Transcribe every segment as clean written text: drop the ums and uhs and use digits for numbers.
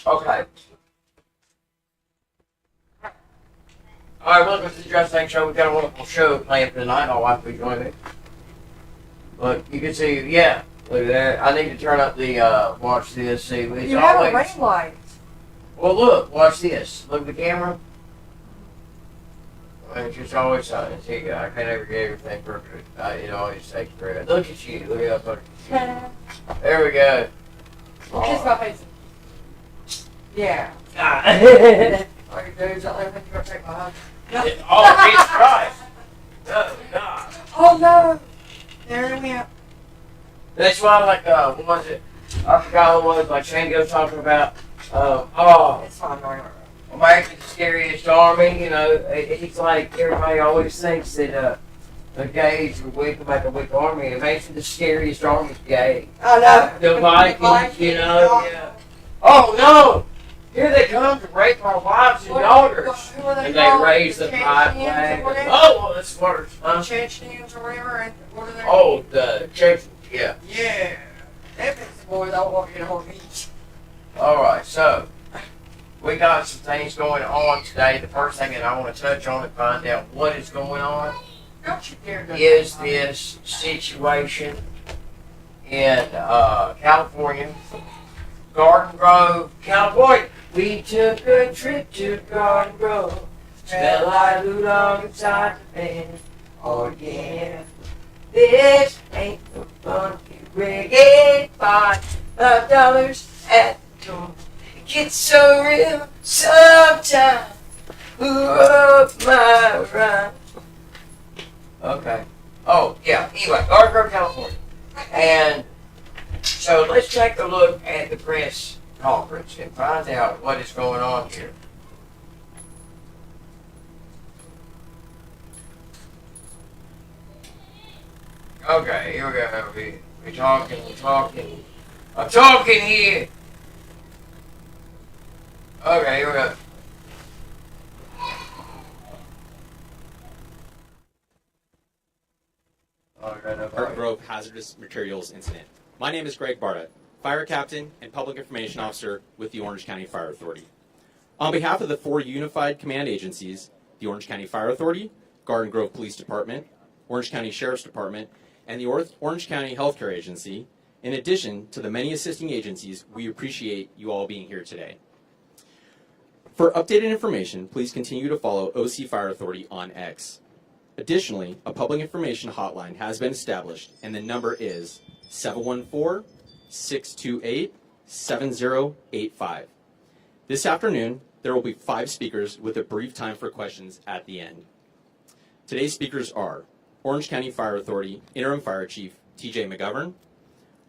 Okay. Alright, welcome to the Justang show. We've got a wonderful show planned for tonight. My wife will be joining me. Look, you can see, yeah, look at that. I need to turn up the, watch this, see. It's You have always, a ring light. well, look, watch this. Look at the camera. It's just always, see, I can't ever get everything perfect. It always takes forever. Look at you. Look at how fucking. There we go. Kiss my face. Yeah. Okay, dudes, I don't think you're gonna take my hug. oh, Jesus Christ. Oh, God. Oh no! There we go. That's why, like, what was it? I forgot what it was, like Shango talking about, It's fine, right? America's the scariest army, you know. It's like everybody always thinks that, the gays are weak about the weak army. It makes it the scariest army gay. I know. The Vikings, you know, yeah. Oh, no! Here they come to rape our wives and daughters. Who are And called? they raise the pride flag. Oh, well, that's worse. Huh? Chechens or whatever. And what are they? Oh, the Chechens, yeah. Yeah. That makes the boys all walk in a whole beach. Alright, so we got some things going on today. The first thing that I want to touch on and find out what is going on Don't you dare go is down. this situation in California, Garden Grove, California. We took a trip to Garden Grove. Smell like Ludog inside the van. Oh yeah, this ain't no funky reggae fight. $5 at the door. It gets so real sometimes. Up my rhyme. Okay. Oh yeah. Anyway, Garden Grove, California, and so let's take a look at the press conference and find out what is going on here. Okay, here we go. We're talking. I'm talking here. Okay, here we go. Garden Grove Hazardous Materials Incident. My name is Greg Barta, Fire Captain and Public Information Officer with the Orange County Fire Authority. On behalf of the 4 unified command agencies, the Orange County Fire Authority, Garden Grove Police Department, Orange County Sheriff's Department, and the Orange County Healthcare Agency, in addition to the many assisting agencies, we appreciate you all being here today. For updated information, please continue to follow OC Fire Authority on X. Additionally, a public information hotline has been established, and the number is 714-628-7085. This afternoon, there will be 5 speakers with a brief time for questions at the end. Today's speakers are Orange County Fire Authority Interim Fire Chief TJ McGovern,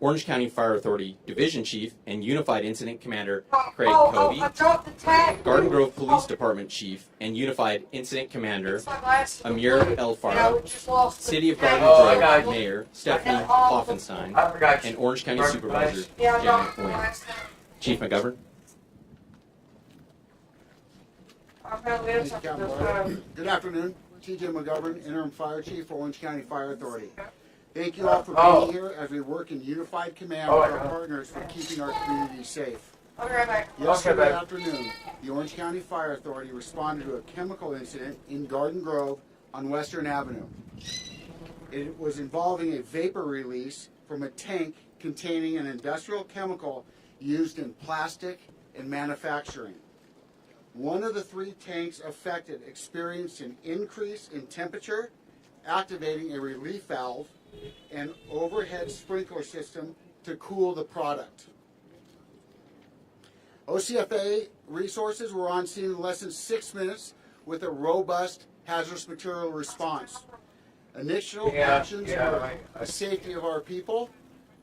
Orange County Fire Authority Division Chief and Unified Incident Commander Craig Covey, I dropped the tag. Garden Grove Police Department Chief and Unified Incident Commander It's my last Amir El and I Farah, just lost the City of tag. Garden I Grove got you. Mayor Stephanie Hoffenstein, I forgot and you. Orange County First Supervisor place. Yeah, I Janet dropped the Quinn. last tag. Chief McGovern. I found this. I Captain just, Barta. Good afternoon. TJ McGovern, Interim Fire Chief for Orange County Fire Authority. Thank you all for being here as we work in unified command with our partners for keeping our communities safe. I'll be right back. Yesterday babe. afternoon, the Orange County Fire Authority responded to a chemical incident in Garden Grove on Western Avenue. It was involving a vapor release from a tank containing an industrial chemical used in plastic and manufacturing. One of the 3 tanks affected experienced an increase in temperature, activating a relief valve and overhead sprinkler system to cool the product. OCFA resources were on scene in less than 6 minutes with a robust hazardous material response. Initial actions were the safety of our people,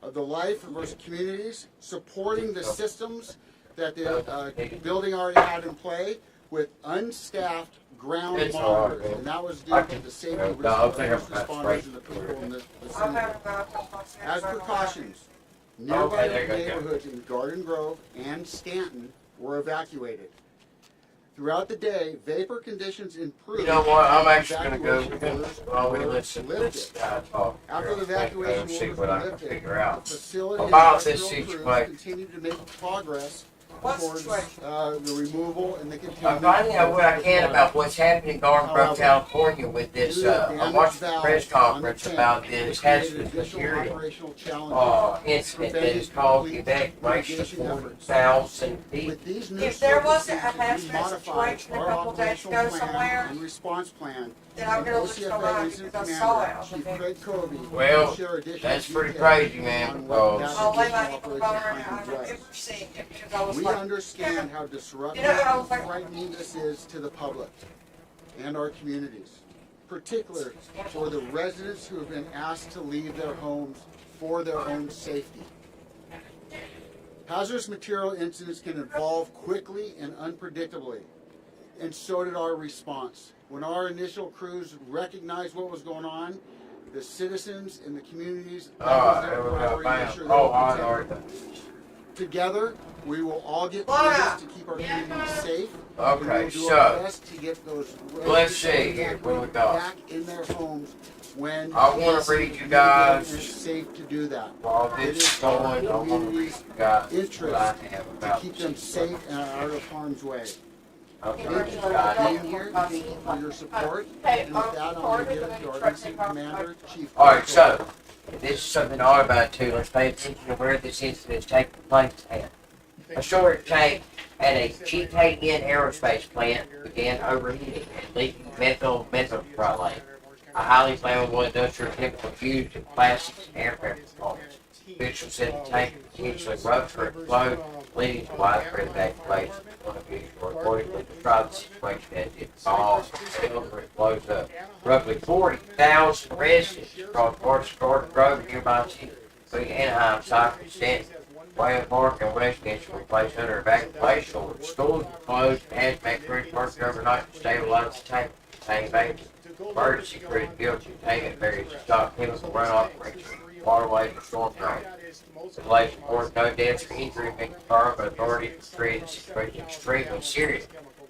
of the life of our communities, supporting the systems that the building already had in play with unstaffed ground monitors, and that was due to the safety of responders and the people in the I'll vicinity. have about As precautions, nearby neighborhoods in Garden Grove and Stanton were evacuated. Throughout the day, vapor conditions improved. You know what? I'm actually going to go. Evacuation orders While we were listen to this lifted. guy talk. After the evacuation orders See were what I can lifted, figure the out facility and about this industrial crews situation. continued to make progress What's the towards situation? the removal and the I'm containment. finding out what I can about what's happening in Garden Grove, However, California with this. due to the I damaged watched the valve press on the conference tank, about it this created hazardous additional material operational challenges, incident that has preventing caused the complete evacuation of mitigation efforts. 40,000 people. With these new If there was a circumstances, we hazmat modified situation a our couple days operational ago plan somewhere, and response plan. then I'm And gonna lose my OCFA mind Incident because I saw it Commander, on the Chief news. Craig Covey, Well, will share additional that's pretty details crazy, man, on what that because Oh, they additional might even operational burn it. plan I've never was. seen it because I was We like, understand how disruptive You know, I and was like- frightening this is to the public and our communities, particularly for the residents who have been asked to leave their homes for their own safety. Hazardous material incidents can evolve quickly and unpredictably, and so did our response. When our initial crews recognized what was going on, the citizens and the communities, that was their There we go, priority, to make bam. sure they Oh, were I protected. already done. Together, we will all get through this to keep our communities safe. And we Okay, will do our so, best to get those let's see here, what we got. back in their homes when I wanna it's read you mitigated guys- and it's safe to do that. While It this is is our going, I want to read community's you guys what I interest have to about keep them this. safe and out of harm's way. Okay, Thank you for got it. being here. Thank you for your support. And with that, I'm going to give it to our incident commander, Chief. All right, so this is something odd about it too. Let's pay attention to where this incident is taking place at. A storage tank at a Justang aerospace plant began overheating and leaking methylpropylene, a highly flammable industrial chemical used in plastics and aircraft components. Officials said the tank could potentially rupture or explode, leading to widespread evacuation. One official reportedly described the situation as it falls, explodes, or it blows up. Roughly 40,000 residents across parts of Garden Grove, nearby cities, including Anaheim, Cypress, Stanton, Wayland Park, and Westminster were placed under evacuation orders. Schools were closed, and hazmat crews worked overnight to stabilize the tank. Contain babies. Emergency crews built containment barriers to stop chemical runoff from waterways and storm drains. The latest report, no deaths or injury have been confirmed, but authorities treated the situation extremely serious.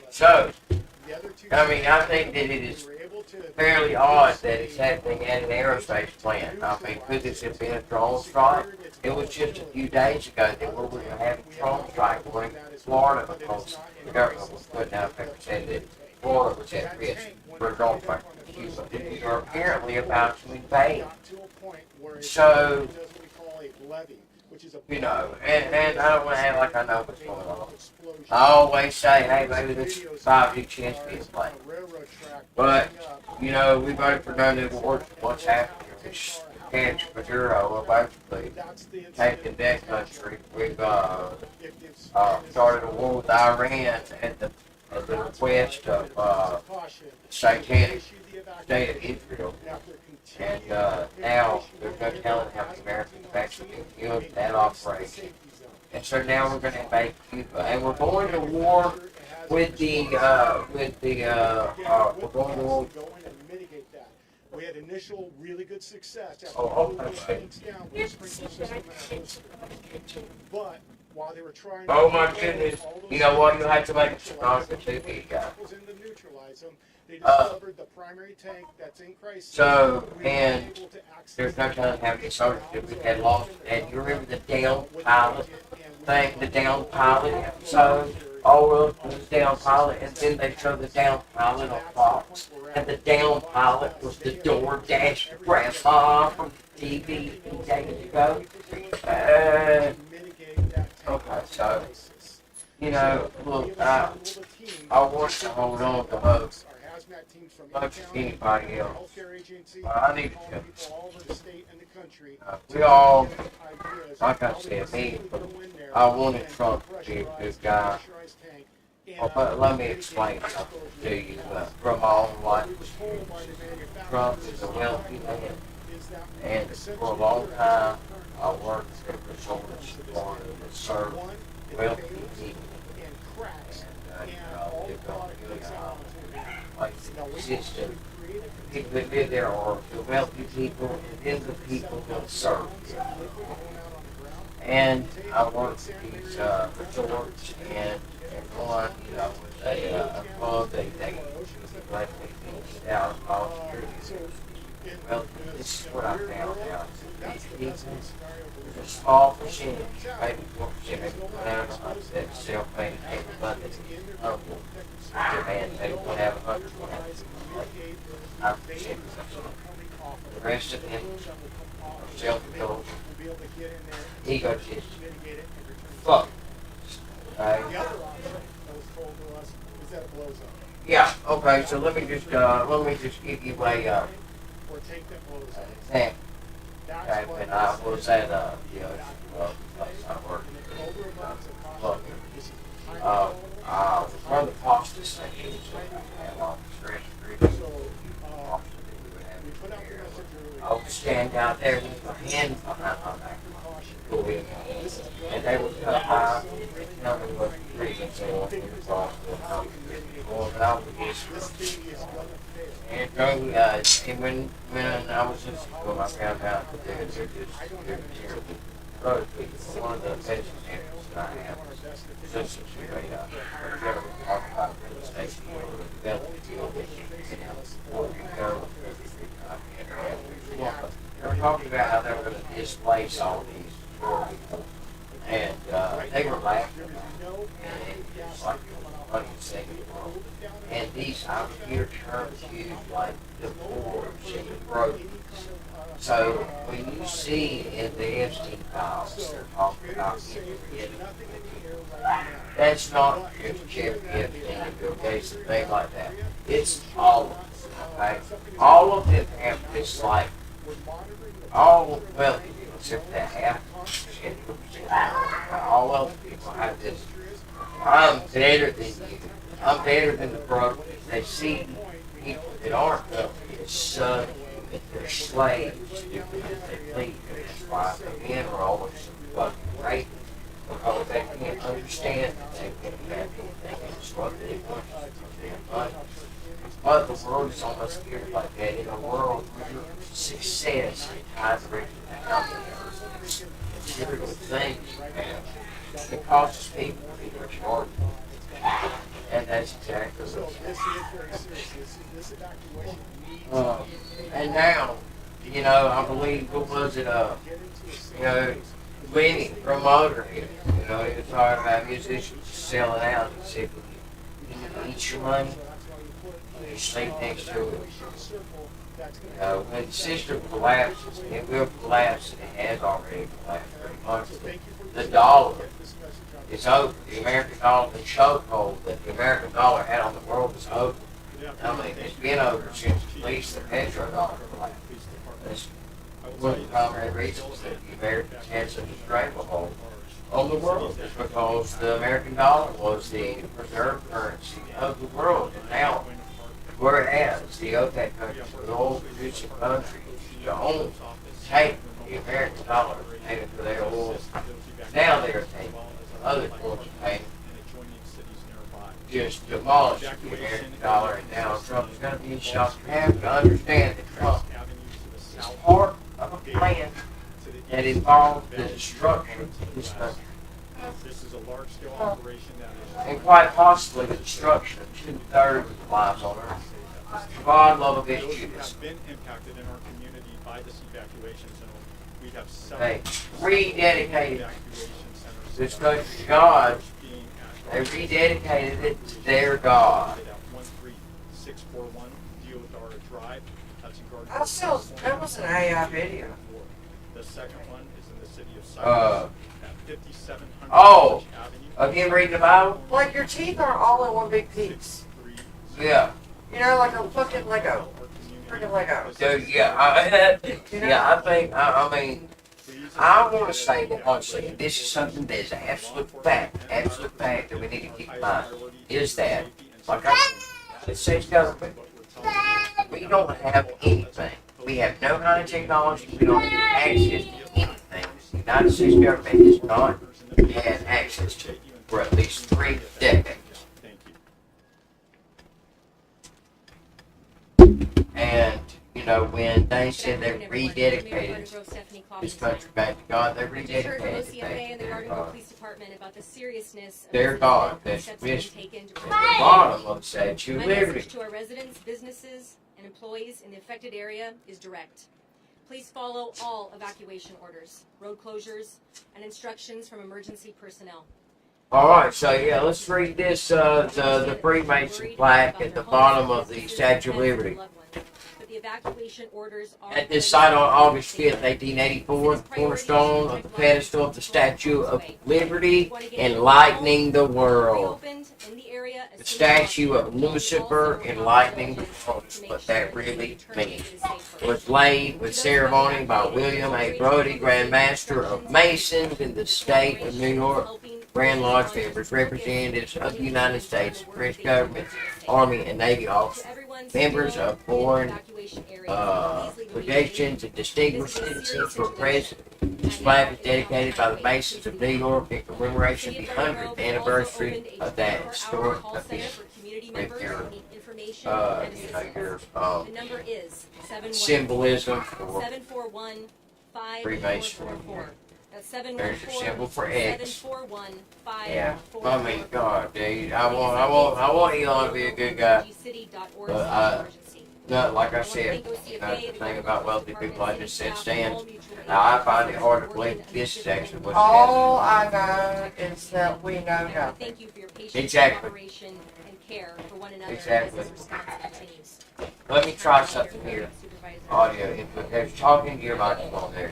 So, I mean, I think that it is fairly odd that it's happening at an aerospace plant. I mean, could this have been a drone strike? It was just a few days ago that we were having a drone strike going to Florida because the government was putting out a paper saying that Florida was at risk for a drone strike from Cuba. These are apparently about to invade. So, you know, and I don't want to act like I know what's going on. I always say, hey, maybe this is a 5G chance to be a plane. But, you know, we voted for no new wars. What's happening? It's catch Maduro basically taking that country. We've started a war with Iran at the request of the satanic state of Israel. And now there's no telling how many Americans have actually been killed in that operation. And so now we're going to invade Cuba, and we're going to war with the we're going to war. We had initial really good success. Okay. But while they were trying Oh my goodness! You know what? You have to make some noise for TV guys. They discovered the primary tank that's in crisis. So, and there's no telling how many soldiers that we had lost. And you remember the down pilot thing, the down pilot episode? Oh, well, it was down pilot, and then they showed the down pilot on Fox. And the down pilot was the DoorDash grandpa from TV days ago. Okay, so, you know, look, I want to hold on to hope. Much as anybody else. I need to. We all, like I said, me, I wanted Trump to be a good guy. Well, but let me explain something to you from my own life experience. Trump is a wealthy man, and for a long time, I worked at resorts that served wealthy people. And, lived on good like the system. People that live there are the wealthy people, and then the people that serve them. And I worked at these resorts, and one, you know, was a club that they like $50,000 security. Well, this is what I found out. These people, there's a small percentage, maybe 4%, maybe 100 that self-made capability of demand. Maybe one have 100, one have 5%. The rest of them are self-controlled, egotists. Fuck. Right? The other option that was told to us is that it blows up. Yeah. Okay. So let me just give you a Or take that blows up. example. That's Okay, what when I was at place I worked over a month of look, caution. This is I was one of the pasta stations that had all the fresh ingredients. So, Pasta that we would have we put out the there. message early. I would stand out there with my hands behind my back. Go in, and they would come by and tell me what ingredients they wanted in the pasta and how we could get it going. But I would just This thing is gonna fail. and during, and when I was in school, I found out that they're terrible road people. One of the best examples that I have is since we made a general talk about real estate deal or development deal that you go. They were talking about how they were going to displace all these poor people, and they were laughing about it, and it was like the funniest thing in the world. And these, I would hear terms used like the poor and the broke. So when you see in the Epstein files, they're talking about people getting, that's not just Jeffrey Epstein and Bill Gates and things like that. It's all of them. Okay? All of them have this like, all wealthy people, except that half, all wealthy people have this, I'm better than you. I'm better than the broke. They see people that aren't wealthy as subhuman. They're slaves to do as they please. That's why the men are always fucking raping. Because they can't understand that they can't have anything in this world that they want to damn money. But the world is almost geared like that. In a world where success is tied directly to how many material things you have, it causes people to be retarded. And that's exactly So what this is very serious. This evacuation needs and now, you know, I believe, what was it, you know, Lenny from Motorhead, you know, he was talking about musicians selling out. He said, when you eat your money, you sleep next to it. You know, when the system collapses, and it will collapse, and it has already collapsed pretty much, the dollar is over. The American dollar, the chokehold that the American dollar had on the world is over. I mean, it's been over since at least the petrodollar collapsed. That's one of the primary reasons that the Americans had such a stranglehold on the world, is because the American dollar was the reserve currency of the world. And now, where it has, the OPEC countries, the oil producing countries, don't take the American dollar and pay it for their oil. Now they're taking other forms of payment. Just demolish the American dollar, and now Trump is going to be in shock. You have to understand that Trump is part of a plan that involves the destruction of this country. This is a large-scale operation that is. And quite possibly the destruction of 2/3 of the lives on Earth. For God love Those against who Judas. have been impacted in our community by this evacuation zone, we have They several rededicated evacuation centers. this country to God. Being They rededicated it to their God. at 13641 Deodara Drive. That's in Garden That still, that was an AI video. The second one is in the city of Uh, Cyprus at 5700 oh. Avenue. Again, reading the Bible? Like your teeth aren't all in one big piece. 630. Yeah. You know, like a fucking Lego. Freaking Lego. Dude, yeah. I think, I mean, I want to say that honestly, and this is something that is an absolute fact that we need to keep in mind, is that, like I said, the states government, we don't have anything. We have no high technology. We don't have access to anything. The United States government has not had access to for at least 3 decades. And, you know, when they said they rededicated this country back to God, they rededicated it back to their God. Their God, that's the bottom of the Statue of Liberty. To our residents, businesses, and employees in the affected area is direct. Please follow all evacuation orders, road closures, and instructions from emergency personnel. All right, so yeah, let's read this, the Freemason plaque at the bottom of the Statue of Liberty. The evacuation orders are At this site on August 5th, 1884, the cornerstone of the pedestal of the Statue of Liberty, enlightening the world. The statue of Lucifer, enlightening the world, is what that really means. Was laid with ceremony by William A. Brody, Grand Master of Masons in the state of New York. Grand Lodge members, representatives of the United States, French government, Army, and Navy officers, members of foreign legations, and distinguished citizens were present. This flag was dedicated by the Masons of New York in commemoration of the 100th anniversary of that historic event. With your, the number is symbolism for 741-5444. Freemasonry. That's There's your symbol for X. 741-5444. Yeah, I mean, God, dude, I want Elon to be a good guy. No, like I said, you know, the thing about wealthy people, I just said stands. Now, I find it hard to believe that this is actually what's All happening. I know is that we know nothing. Thank you for your patience, Exactly. cooperation, and care for one another Exactly. as this response continues. Let me try something here. Audio input. There's talking to your microphone there.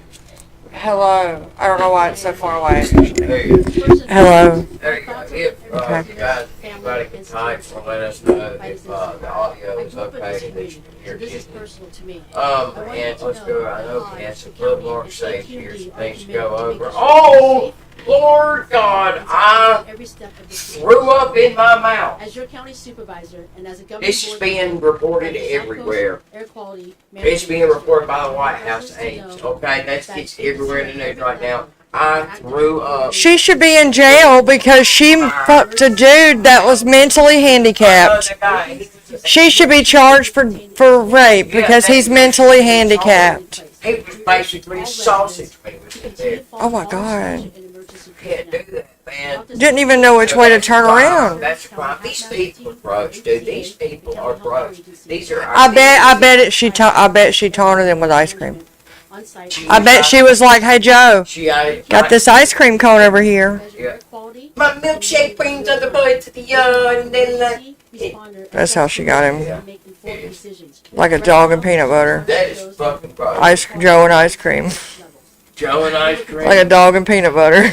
Hello. I don't know why it's so far away. There you go. Hello. There you go. If you guys, anybody can type or let us know if the audio is okay and that you can hear This is it. personal to me. And let's go. I know we had some bookmarks saved here, some things to go over. Oh, Lord God, I Every step of this threw up in my mouth. As your county supervisor and as a government This is board being member, reported under South Coast everywhere. Air quality It's being management, reported by the White House aides. Okay, it's everywhere in the news right now. I threw up. She should be in jail because she fucked a dude that was mentally handicapped. She should be charged for rape because he's mentally handicapped. He was basically sausage when he was in there. Oh my God. Can't do that, man. Didn't even know which way to turn around. That's a crime. These people are gross, dude. These people are gross. These are. I bet she taunted him with ice cream. I bet she was like, "Hey Joe, got this ice cream cone over here." Yeah. My milkshake brings other boys to the yard, and then That's how she got him. Yeah. Like a dog and peanut butter. That is fucking gross. Joe and ice cream. Joe and ice cream. Like a dog and peanut butter.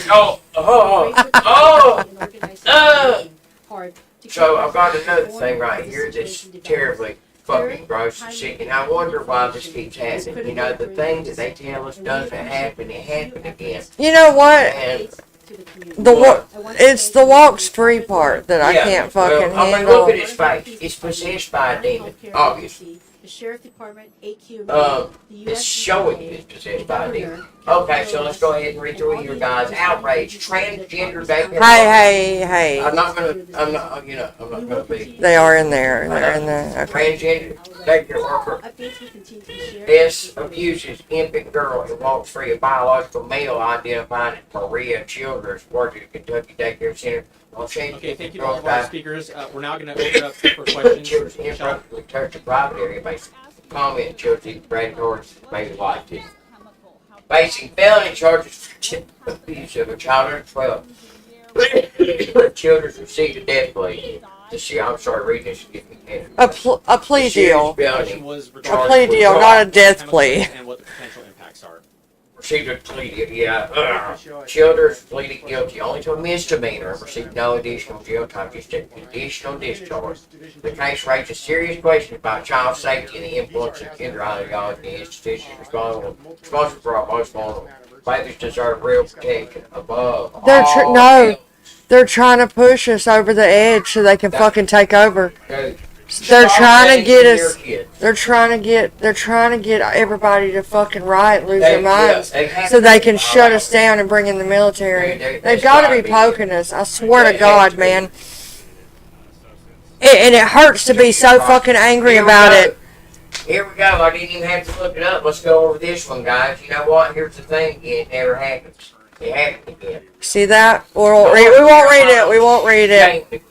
So I've got another thing right here that's terribly fucking gross and sick, and I wonder why this keeps happening. You know, the thing that they tell us doesn't happen, it happened again. You know what? And It's the walks free part that I can't fucking I mean, handle. look at his face. It's possessed by a demon, obviously. The Sheriff Department, AQ, It's showing you it's possessed by a demon. Okay, so let's go ahead and read through your guys' outrage, transgender dating. Hey. I'm not gonna be. They are in there. They're in there. Okay. Transgender daycare worker. This abuses infant girl and walks free a biological male identified as Maria Childers, working at Kentucky Daycare Center. Okay, thank you to all of our speakers. We're now going to open it up for questions. Children's inappropriately touch a private area based comment children predatory maybe liked it. Facing felony charges for abuse of a child under 12. Children received a death plea. I'm sorry, reading this. A plea deal. Question was A regarding plea deal, not a death plea. and what the potential impacts are. Received a plea deal, yeah. Childers pleaded guilty only to a misdemeanor and received no additional jail time, just an additional discharge. The case raises serious questions about child safety and the influence of gender ideology in institutions responsible for our most vulnerable. Babies deserve real protection above all else. They're trying to push us over the edge so they can fucking take over. Dude, They're trying to get us. kids. They're trying to get everybody to fucking riot, lose their minds, have so they to. can shut us down and bring in the military. They've They've got to be poking us. I swear to God, man. And it hurts to be so fucking angry about it. Here we go. I didn't even have to look it up. Let's go over this one, guys. You know what? Here's the thing. It never happens. It happened again. See that? We won't read it. We won't read it.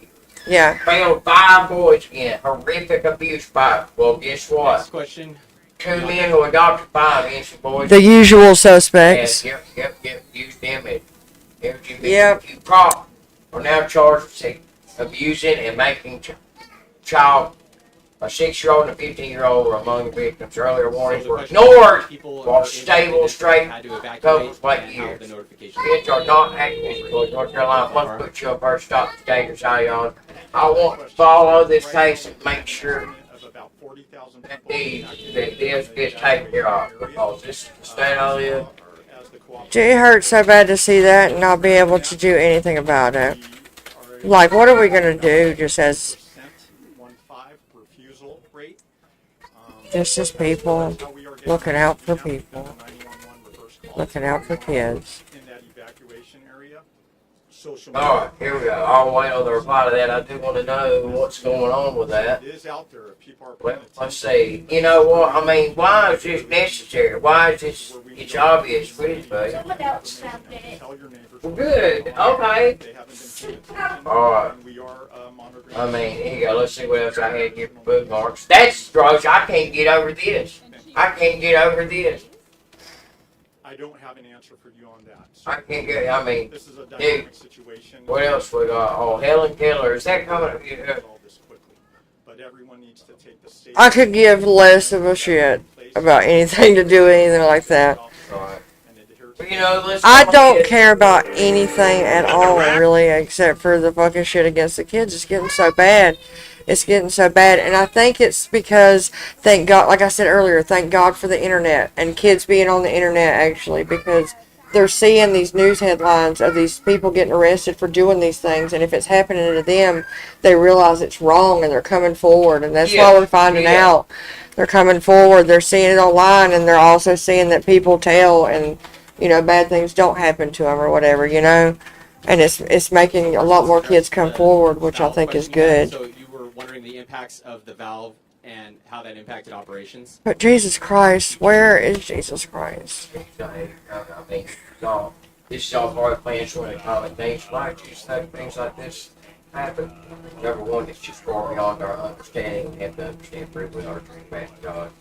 Yeah. Failed 5 boys again. Horrific abuse by. Well, guess what? Next question. 2 men who adopted 5 innocent boys. The usual Yes, suspects. yep. Used them at LGBTQ Yep. prop are now charged with abusing and making child. A 6-year-old and a 15-year-old were among the victims. Earlier warnings were ignored while stable, straight couples like you. Kids are not activists for North Carolina. Must put you on first stop the dangerous ion. I want to follow this case and make sure that this gets taken care of because this is the state I live. It hurts so bad to see that and not be able to do anything about it. Like, what are we gonna do? Just people looking out for people, looking out for kids. Alright, here we go. I'll wait on the reply to that. I do want to know what's going on with that. Well, let's see. You know what? I mean, why is this necessary? Why is this? It's obvious. What is it? Someone else found it. Well, good. Okay. Alright. I mean, here you go. Let's see what else I had here for bookmarks. That's gross. I can't get over this. I can't get over this. I don't have an answer for you on that. I can't get. I mean, This is a dude. dynamic situation. What else we got? Oh, Helen Keller. Is that coming? But everyone needs to take the state. I could give less of a shit about anything to do with anything like that. Alright. You know, let's I don't care about anything at all, really, except for the fucking shit against the kids. It's getting so bad. It's getting so bad. And I think it's because, thank God, like I said earlier, thank God for the internet and kids being on the internet, actually, because they're seeing these news headlines of these people getting arrested for doing these things. And if it's happening to them, they realize it's wrong and they're coming forward. And that's why we're finding out. They're coming forward. They're seeing it online and they're also seeing that people tell and, you know, bad things don't happen to them or whatever, you know. And it's making a lot more kids come forward, which I think is good. So you were wondering the impacts of the valve and how that impacted operations? But Jesus Christ, where is Jesus Christ? I mean, no, this is all part of plans for the common things like things like this happen. Number one, it's just far beyond our understanding. We have to understand pretty well our dream back to God.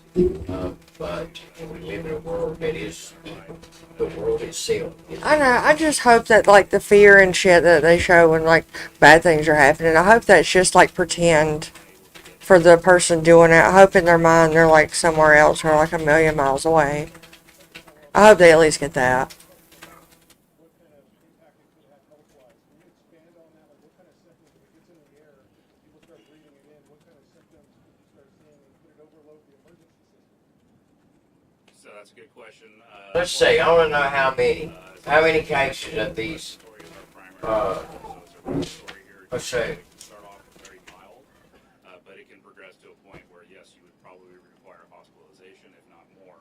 But we live in a world that is evil. The world itself is I know, I just hope that, like, the fear and shit that they show when, like, bad things are happening, I hope that's just, like, pretend for the person doing it. I hope in their mind they're, like, somewhere else or, like, a million miles away. I hope they at least get that. So that's a good question. Let's see, I want to know how many cases of these, let's see. Start off very mild, but it can progress to a point where, yes, you would probably require hospitalization, if not more.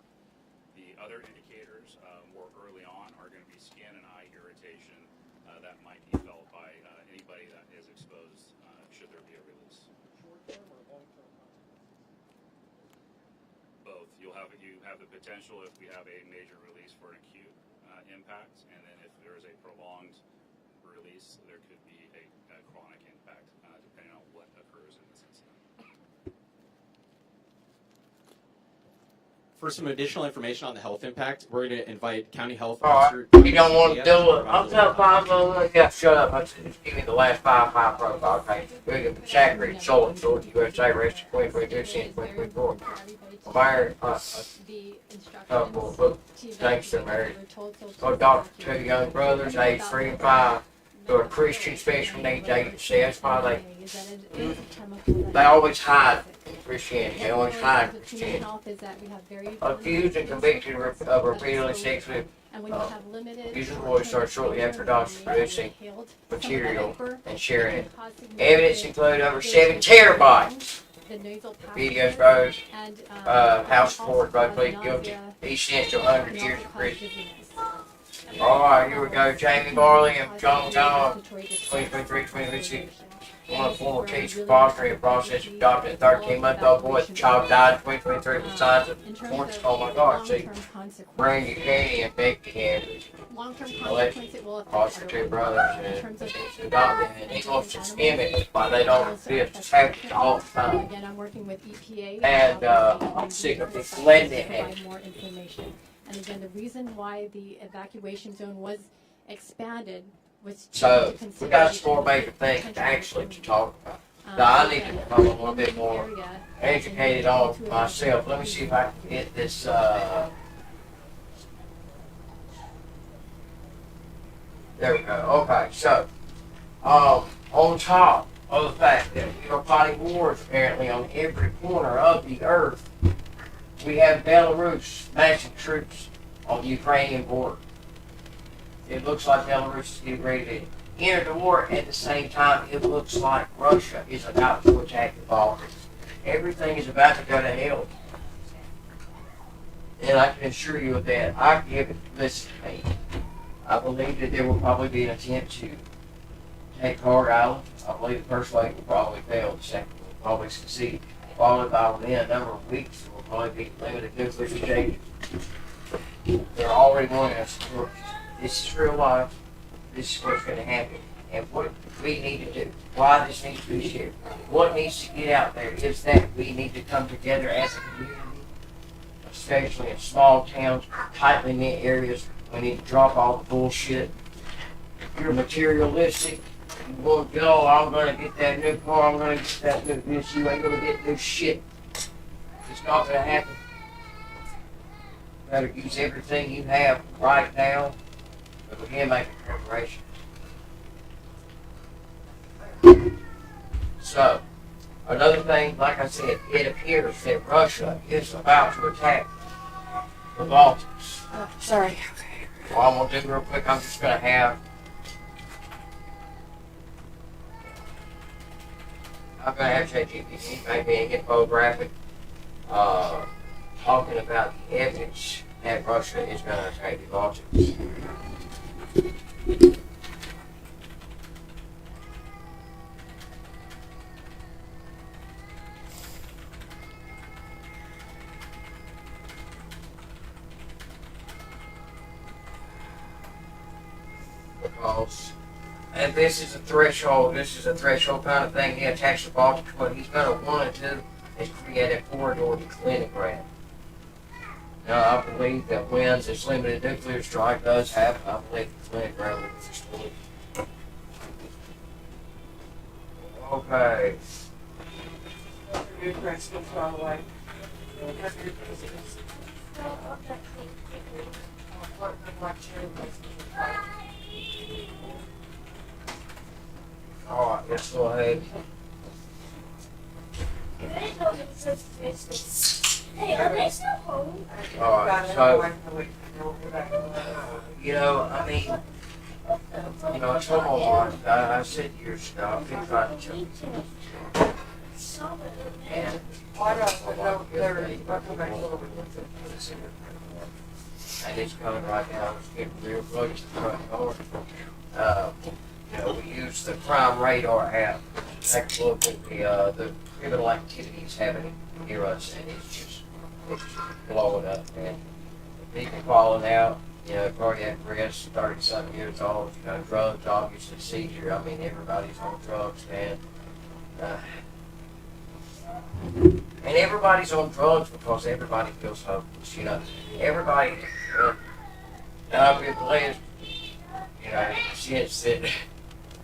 The other indicators more early on are going to be skin and eye irritation that might be felt by anybody that is exposed should there be a release. Short-term or long-term consequences? Both. You have the potential if we have a major release for an acute impact, and then if there is a prolonged release, there could be a chronic impact depending on what occurs in this incident. For some additional information on the health impact, we're going to invite County Health Alright, Officer. you don't want to do it. I'm telling five yeah, shut up. I said, just give me the last five profile, okay? William Zachary, Solon, USA, arrested 2022, sent 2024. Fire, couple, look, thanks to married. Adopted 2 young brothers, aged 3 and 5, to a Christian special needs agency. That's why they always hide Christianity. They always hide Christianity. Accused and convicted of repeatedly sexually abusing boys started shortly after doctors producing material and sharing it. Evidence included over 7 terabytes. Videos rose, House report, both plead guilty. He's sentenced to 100 years in prison. Alright, here we go. Jamie Barley and John 2023-2026. One former teacher fostering a process of adopting a 13-month-old boy. The child died in 2023 with signs of oh my God, see, brain decay and big hemorrhage. Long-term Alleged consequence it will affect foster two brothers in and terms of adopted, and he wants to skim it, but they don't see it just happens all the time. Again, I'm working with EPA. And I'm sick of this blending. Provide more information. And again, the reason why the evacuation zone was expanded was to So consider we got some more major things actually to talk about. Now, I need to become a little bit more educated on myself. Let me see if I can get this. There we go. Okay, so on top of the fact that we are fighting wars apparently on every corner of the earth, we have Belarus massing troops on the Ukrainian border. It looks like Belarus is getting ready to enter the war. At the same time, it looks like Russia is about to attack the Baltics. Everything is about to go to hell. And I can assure you of that. I give it, listen to me. I believe that there will probably be an attempt to take Hard Island. I believe the first leg will probably fail. The second will probably succeed. Followed by within a number of weeks, there will probably be limited nuclear exchanges. They're already warning us. This is real life. This is what's going to happen. And what we need to do, why this needs to be shared, what needs to get out there is that we need to come together as a community, especially in small towns, tightly knit areas. We need to drop all the bullshit. If you're materialistic, you want to go, I'm going to get that new car, I'm going to get that new this, you ain't going to get new shit. It's not going to happen. You better use everything you have right now, but begin making preparation. So, another thing, like I said, it appears that Russia is about to attack the Baltics. Sorry. What I'm going to do real quick, I'm just going to have ChatGPT maybe an infographic talking about the evidence that Russia is going to attack the Baltics. Because, and this is a threshold kind of thing. He attacks the Baltics. What he's going to want to do is create a corridor to Kaliningrad. Now, I believe that when this limited nuclear strike does happen, I believe Kaliningrad will be destroyed. Okay. Alright, let's go ahead. Alright, so, I mean, I told my wife, I said years ago, I've been trying to change. And and it's coming right now. It's getting real close to the front door. We use the crime radar app to take a look at the criminal activities happening near us, and it's just blowing up, man. People falling out, cardiac arrest, 30-something years old, drugs, obviously seizure. I mean, everybody's on drugs, man. And everybody's on drugs because everybody feels hopeless, Everybody, I've been blessed, in the sense that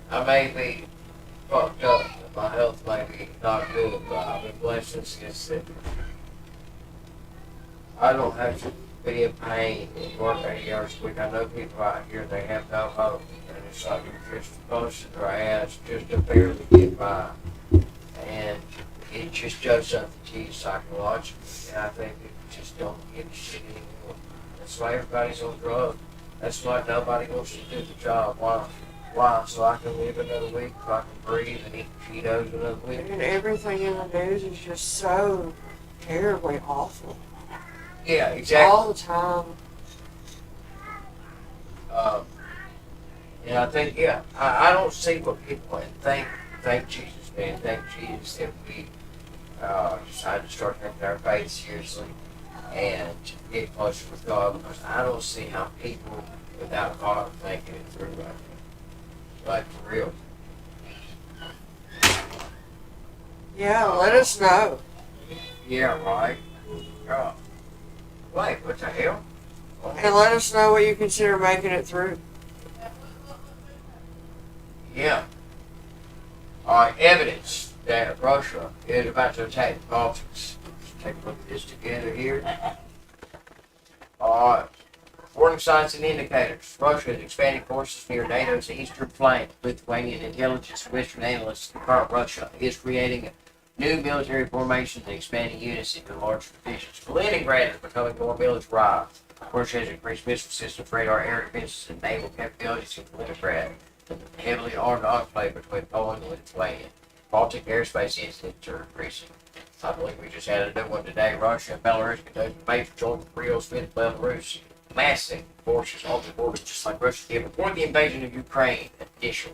I may be fucked up, my health may be not good, but I've been blessed in the sense that I don't have to be in pain and work 80 hours a week. I know people out here, they have no hope, and it's like you're just busting their ass just to barely get by. And it just does something to you psychologically, and I think people just don't give a shit anymore. That's why everybody's on drugs. That's why nobody wants to do the job. Why? So I can live another week, so I can breathe and eat Cheetos another week. And everything in the news is just so terribly awful. Yeah, exactly. All the time. And I think, I don't see what people think Jesus And thank Jesus that we decided to start taking our faith seriously and get closer with God, because I don't see how people without God are making it through right now. Like, for real. Yeah, let us know. Yeah, right. Wait, what the hell? And let us know what you consider making it through. Yeah. Alright, evidence that Russia is about to attack the Baltics. Let's take a look at this together here. Alright. Warning signs and indicators. Russia is expanding forces near NATO's eastern flank. Lithuanian intelligence and Western analysts confirm Russia is creating new military formations and expanding units into larger divisions. Leningrad is becoming more militarized. Russia has increased missile systems, radar, air defenses, and naval capabilities in Leningrad, the heavily armed enclave between Poland and Lithuania. Baltic airspace incidents are increasing. I believe we just had a new one today. Russia and Belarus conducted major joint drills with Belarus, massing forces on the border just like Russia did before the invasion of Ukraine initially.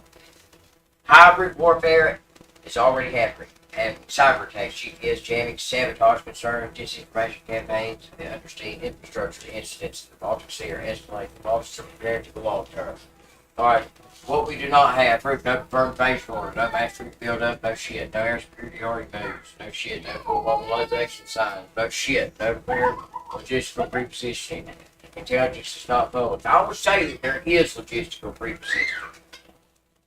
Hybrid warfare is already happening. And cyber attacks, GPS jamming, sabotage concerns, disinformation campaigns, and undersea infrastructure incidents in the Baltic Sea are escalating. The Baltics are prepared to the long term. Alright, what we do not have, proof, no confirmed base order, no mass troop build up, no shit, no air superiority moves, no shit, no full mobilization signs, no shit, no clear logistical repositioning. Intelligence is not public. I would say that there is logistical repositioning,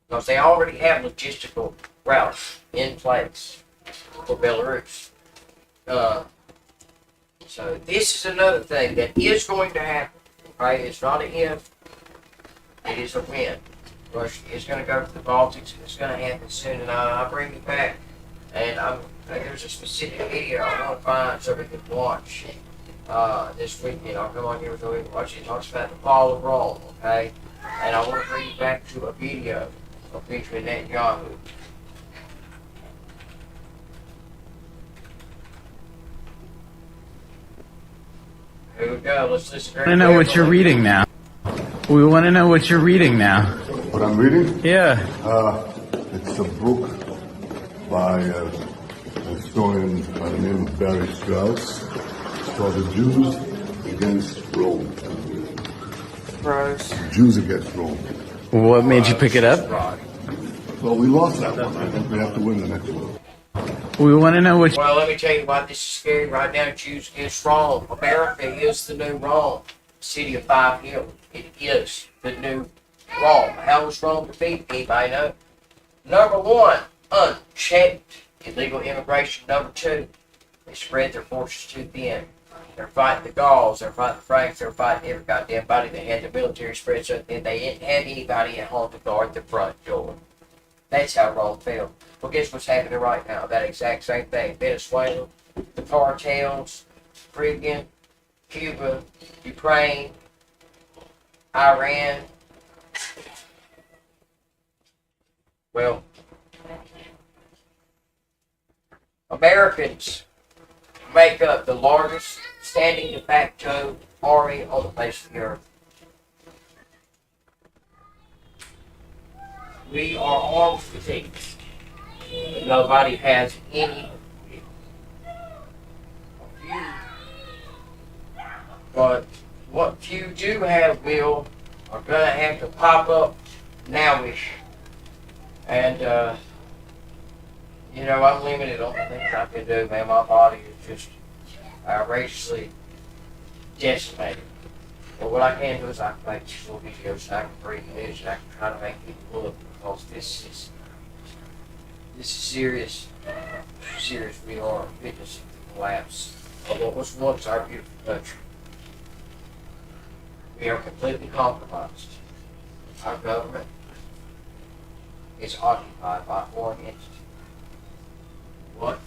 because they already have logistical routes in place for Belarus. So this is another thing that is going to happen. Right? It's not an if, it is a when. Russia is going to go to the Baltics, and it's going to happen soon. And I'll bring it back. And there's a specific video I want to find so we can watch this weekend. I'll come on here so we can watch it. It talks about the fall of Rome, okay? And I want to bring you back to a video of featuring Netanyahu. Here we go. Let's listen very I want to know what you're reading now. We want to know what you're reading now. What I'm reading? Yeah. It's a book by a historian by the name of Barry Strauss. It's called The Jews Against Rome. Gross. Jews Against Rome. What made you pick it up? Well, we lost that one. I think we have to win the next one. We want to know what. Well, let me tell you why this is scary right now. Jews against Rome. America is the new Rome. City of Five Hills. It is the new Rome. How was Rome defeated? Anybody know? Number one, unchecked illegal immigration. Number two, they spread their forces too thin. They're fighting the Gauls, they're fighting the Franks, they're fighting every goddamn body. They had the military spread so thin they didn't have anybody at home to guard the front door. That's how Rome fell. Well, guess what's happening right now? That exact same thing. Venezuela, the cartels, Caribbean, Cuba, Ukraine, Iran. Well, Americans make up the largest standing de facto army on the face of the earth. We are armed fatigued. Nobody has any. But what few do have will are going to have to pop up nowish. And, I'm limited on the things I can do, man. My body is just outrageously decimated. But what I can do is I can make these little videos and I can bring news and I can try to make people look, because this is serious. Serious. We are witnessing the collapse of what was once our beautiful country. We are completely compromised. Our government is occupied by foreign entities. What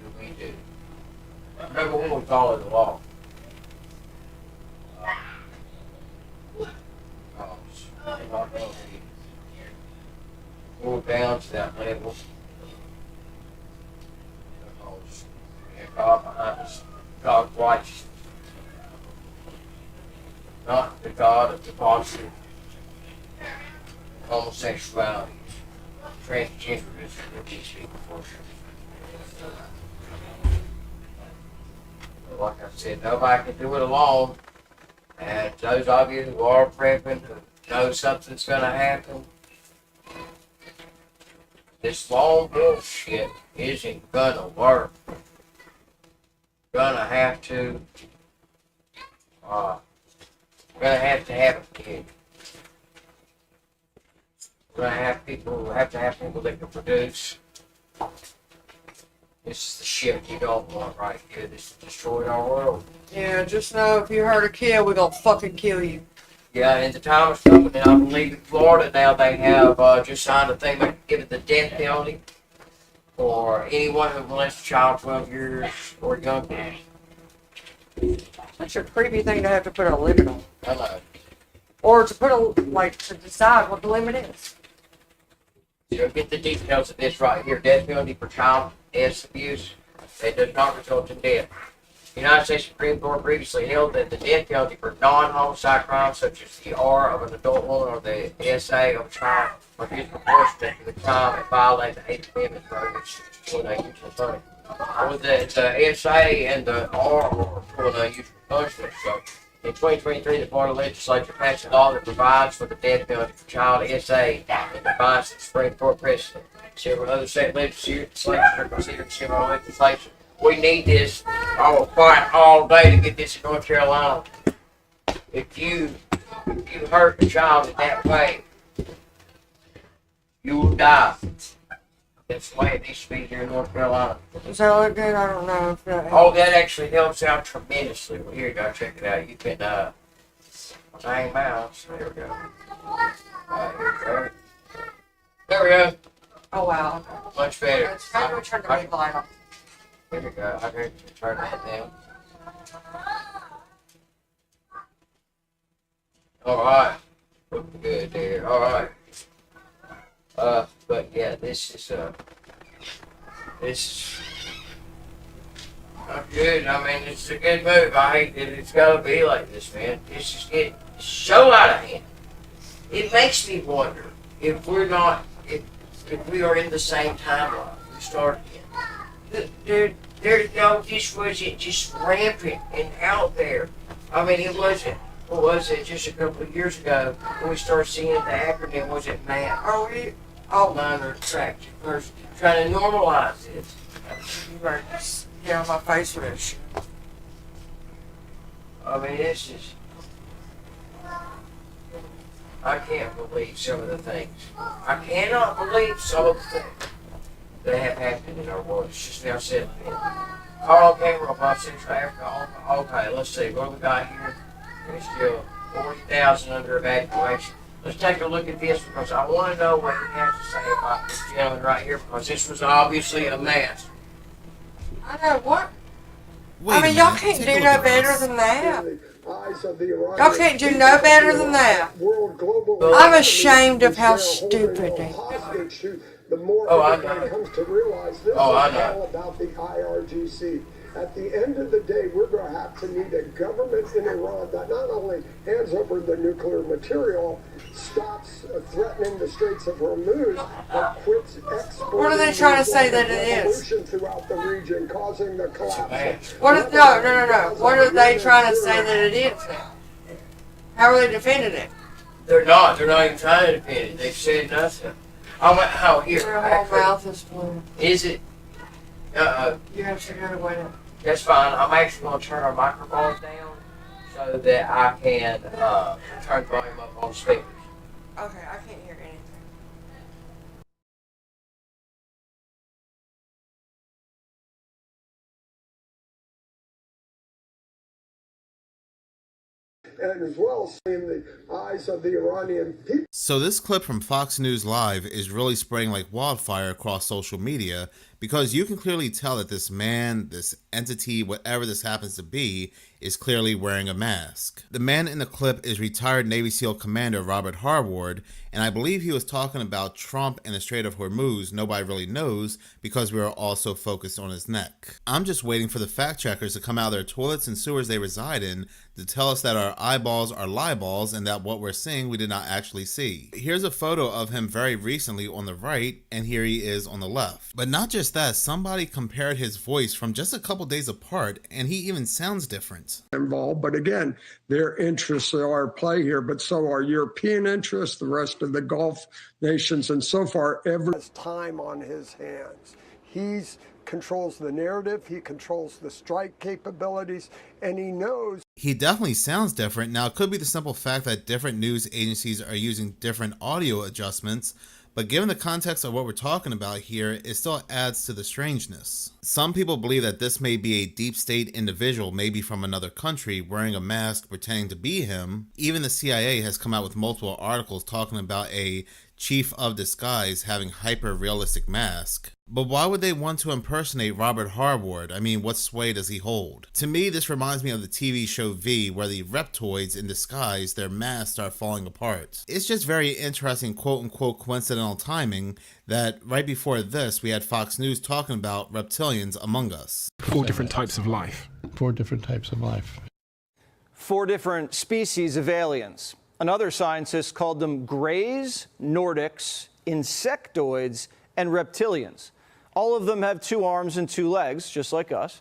do we do? Number one, we follow the law. Go down to that level. Because we have God behind us. God righteous. Not the God of debauchery, homosexuality, transgenders with these people. Like I said, nobody can do it alone. And those of you who are pregnant, who know something's going to happen, this long bullshit isn't going to work. Gonna have to have a kid. We're gonna have people that can produce. This is the shit you don't want right here. This is destroying our world. Yeah, just know if you hurt a kid, we're gonna fucking kill you. Yeah, and the time is coming, and I believe in Florida now they have just signed a thing that give it the death penalty for anyone who molests a child 12 years or younger. That's a creepy thing to have to put a limit on. I know. Or to put to decide what the limit is. You'll get the details of this right here. Death penalty for child abuse that does not result in death. The United States Supreme Court previously held that the death penalty for non-homicide crimes such as the R of an adult woman or the SA of a child are disproportionate to the crime and violate the 8th Amendment prohibition when they use the money. With the SA and the R for the use of punishment. So in 2023, the Florida legislature passed a law that provides for the death penalty for child SA and defines the Supreme Court precedent. Several other state legislatures are considering similar legislation. We need this. I will fight all day to get this in North Carolina. If you hurt a child in that way, you will die. That's the way it needs to be here in North Carolina. Does that look good? I don't know if that. Oh, that actually helps out tremendously. Well, here you go. Check it out. You can, dang mouse. There we go. Here we go. There we go. Oh, wow. Much better. Maybe we turn the big light on. Here we go. I can turn that down. Alright. Looking good there. Alright. But yeah, this is not good. I mean, it's a good move. I hate that it's gotta be like this, man. It's just getting so out of hand. It makes me wonder if we're not, if we are in the same timeline we started in. This wasn't just rampant and out there. I mean, it wasn't. What was it? Just a couple of years ago when we started seeing the acronym, was it MAT? Minor attraction person trying to normalize it. You better just get on my face with this shit. I mean, it's just. I can't believe some of the things. I cannot believe some of the things that have happened in our world. It's just now said. Carl Cameron from Central Africa. Okay, let's see. What do we got here? There's still 40,000 under evacuation. Let's take a look at this because I want to know what he has to say about this gentleman right here because this was obviously a mess. I know what. I mean, y'all can't do no better than that. Y'all can't do no better than that. I'm ashamed of how stupid they are. Oh, I know. Oh, I know. About the IRGC. At the end of the day, we're going to have to need a government in Iran that not only hands over the nuclear material, stops threatening the Straits of Hormuz, but quits exporting. What are they trying to say that it is? Throughout the region, causing the collapse. No. What are they trying to say that it is now? How are they defending it? They're not. They're not even trying to defend it. They've said nothing. Oh, here. Their whole mouth is blue. Is it? You have to go to wait up. That's fine. I'm actually going to turn our microphones down so that I can turn volume up on the speakers. Okay, I can't hear anything. And as well as in the eyes of the Iranian people. So this clip from Fox News Live is really spreading like wildfire across social media because you can clearly tell that this man, this entity, whatever this happens to be, is clearly wearing a mask. The man in the clip is retired Navy SEAL Commander Robert Harward, and I believe he was talking about Trump and the Strait of Hormuz. Nobody really knows because we are also focused on his neck. I'm just waiting for the fact checkers to come out of their toilets and sewers they reside in to tell us that our eyeballs are lie balls and that what we're seeing we did not actually see. Here's a photo of him very recently on the right, and here he is on the left. But not just that, somebody compared his voice from just a couple days apart, and he even sounds different. Involved, but again, their interests are at play here, but so are European interests, the rest of the Gulf nations, and so far every time on his hands. He controls the narrative, he controls the strike capabilities, and he knows. He definitely sounds different. Now, it could be the simple fact that different news agencies are using different audio adjustments, but given the context of what we're talking about here, it still adds to the strangeness. Some people believe that this may be a deep state individual, maybe from another country, wearing a mask pretending to be him. Even the CIA has come out with multiple articles talking about a chief of disguise having hyper-realistic mask. But why would they want to impersonate Robert Harward? I mean, what sway does he hold? To me, this reminds me of the TV show V, where the reptoids in disguise, their masks start falling apart. It's just very interesting quote-unquote coincidental timing that right before this, we had Fox News talking about reptilians among us. 4 different types of life. 4 different types of life. 4 different species of aliens. Another scientist called them Greys, Nordics, insectoids, and reptilians. All of them have 2 arms and 2 legs, just like us.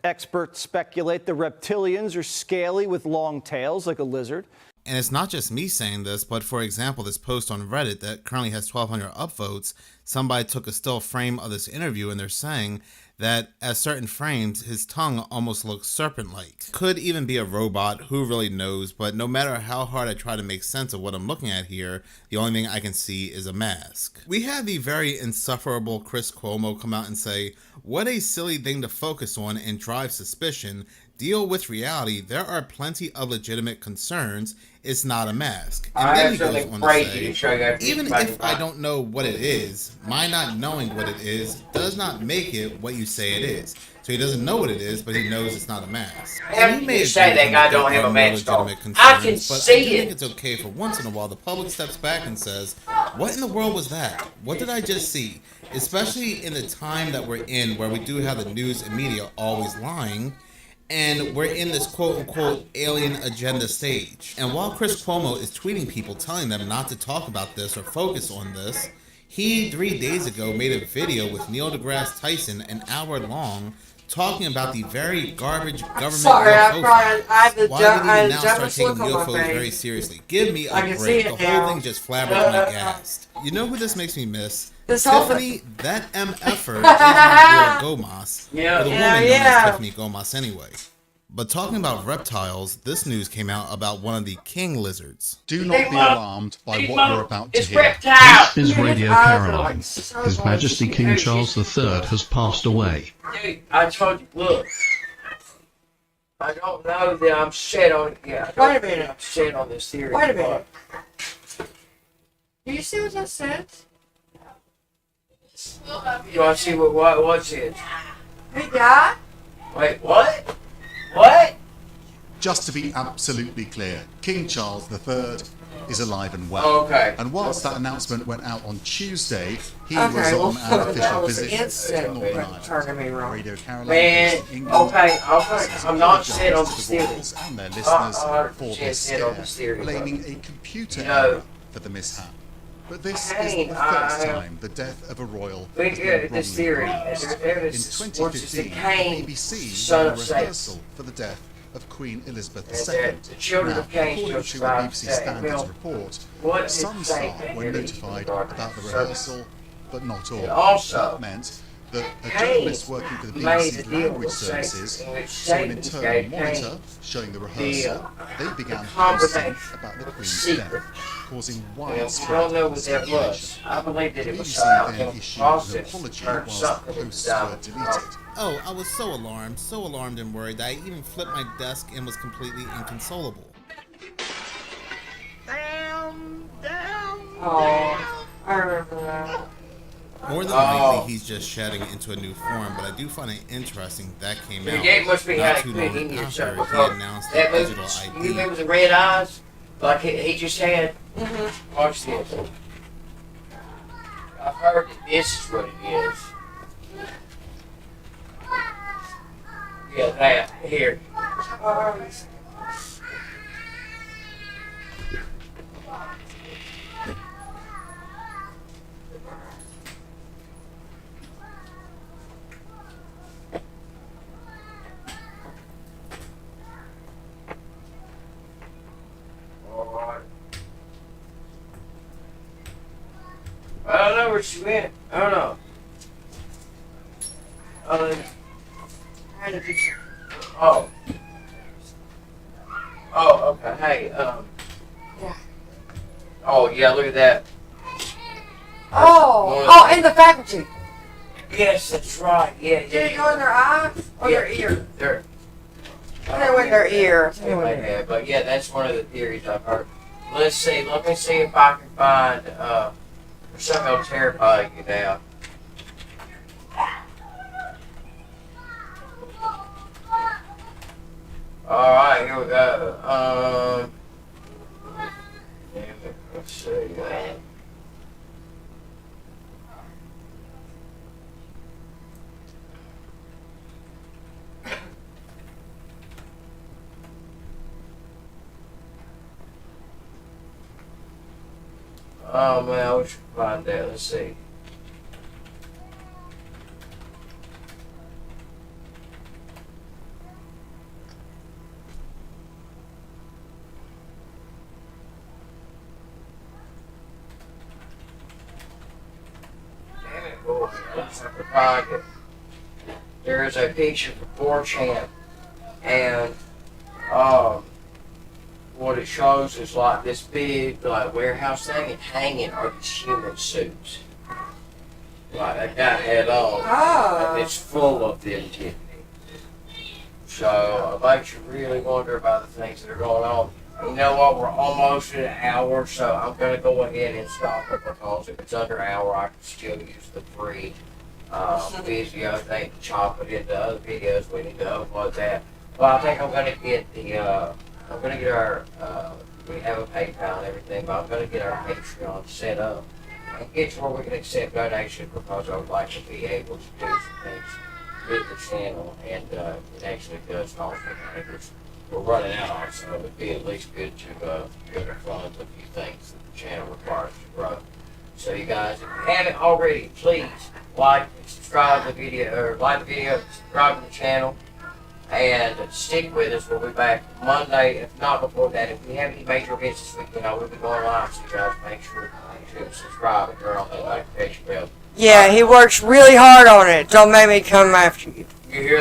Experts speculate the reptilians are scaly with long tails like a lizard. And it's not just me saying this, but for example, this post on Reddit that currently has 1,200 upvotes, somebody took a still frame of this interview and they're saying that at certain frames, his tongue almost looks serpent-like. Could even be a robot, who really knows, but no matter how hard I try to make sense of what I'm looking at here, the only thing I can see is a mask. We had the very insufferable Chris Cuomo come out and say, what a silly thing to focus on and drive suspicion. Deal with reality. There are plenty of legitimate concerns. It's not a mask. And then he goes on to say, even if I don't know what it is, my not knowing what it is does not make it what you say it is. So he doesn't know what it is, but he knows it's not a mask. And he may say that guy don't have a mask on. I can see it. I think it's okay for once in a while the public steps back and says, what in the world was that? What did I just see? Especially in the time that we're in, where we do have the news and media always lying, and we're in this quote-unquote alien agenda stage. And while Chris Cuomo is tweeting people telling them not to talk about this or focus on this, he 3 days ago made a video with Neil deGrasse Tyson, an hour long, talking about the very garbage government UFO. Why did he now start taking UFOs very seriously? Give me a break. The whole thing just flabbergasted me gassed. You know who this makes me miss? Tiffany, that MFer, is Gomas. Yeah. But the woman known as Tiffany Gomas anyway. But talking about reptiles, this news came out about one of the king lizards. Do not be alarmed by what you're about to hear. This is Radio Caroline. His Majesty King Charles III has passed away. Dude, I told you, look. I don't know that I'm set on. Yeah, wait a minute. I'm set on this theory. Wait a minute. Do you see what that said? You want to see what's it? Hey, God? Wait, what? What? Just to be absolutely clear, King Charles III is alive and well. Okay. And whilst that announcement went out on Tuesday, he was on an official visit to Northern Ireland. Radio Caroline Man, okay, I'm not set on the theory. And their listeners for this scare, blaming a computer error for the mishap. But this is the first time the death of a royal has been wrongly announced. In 2015, BBC ran a rehearsal for the death of Queen Elizabeth II. Now, according to a BBC Standards report, some staff were notified about the rehearsal, but not all. That meant that a journalist working for the BBC's language services saw an internal monitor showing the rehearsal. They began posting about the Queen's death, causing widespread speculation. I believe that it was BBC then issued an apology whilst the posts were deleted. Oh, I was so alarmed and worried that I even flipped my desk and was completely inconsolable. Oh, I remember that. More than likely, he's just shedding into a new form, but I do find it interesting that came out It must be not how too he long in after yourself. he announced That the movie, digital you ID. remember the red eyes? Like he just had? Watch this. I've heard that this is what it is. Yeah, that. Here. I don't know where she went. I don't know. Oh. Oh, okay. Hey, Yeah. Oh, yeah, look at that. Oh, in the faculty. Yes, that's right. Yeah, yeah. Did it go in their eye or their ear? Their. They went in their ear. They may have, but yeah, that's one of the theories I've heard. Let's see. Let me see if I can find something that'll terrify you now. All right, here we go. Let's see. Oh man, I wish we could find that. Let's see. Damn it, boy. I just have to find it. There is a picture for 4chan, and what it shows is like this big like warehouse thing, and hanging are these human suits. Like that guy had on. And it's full of them, Tiffany. So it makes you really wonder about the things that are going on. You know what? We're almost at an hour, so I'm going to go ahead and stop it because if it's under an hour, I can still use the free video thing to chop it into other videos. We need to upload that. Well, I think I'm going to get the, I'm going to get our, we have a PayPal and everything, but I'm going to get our Patreon set up and get to where we can accept donations because I would like to be able to do some things with the channel, and it actually does cost me money. We're running out, so it would be at least good to fund a few things that the channel requires to grow. So you guys, if you haven't already, please like and subscribe to the video, or like the video, subscribe to the channel, and stick with us. We'll be back Monday, if not before that. If we have any major events this weekend, I will be going live, so you guys make sure to subscribe and turn on that notification bell. Yeah, he works really hard on it. Don't make me come after you.